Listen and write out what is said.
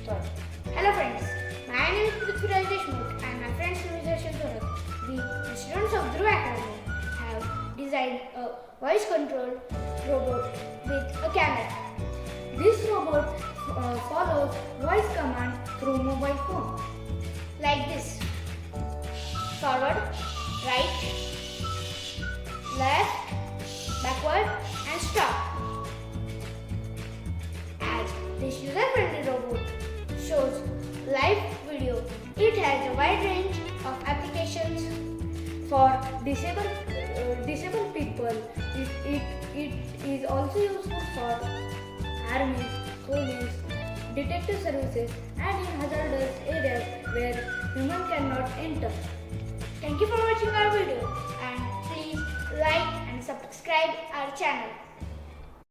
people. Hello friends, my name is Prithviraj Deshmukh and my friends Nimish Thorat. We, the students of Dhruv Academy, have designed a voice-controlled robot with a camera. This robot follows voice command through mobile phone, like this: forward, right, left, backward, and stop. As this user-friendly robot shows live video, it has a wide range of applications for disabled people. It is also useful for army, police, detective services, and in hazardous areas where human cannot enter. Thank you for watching our video, and please like and subscribe our channel.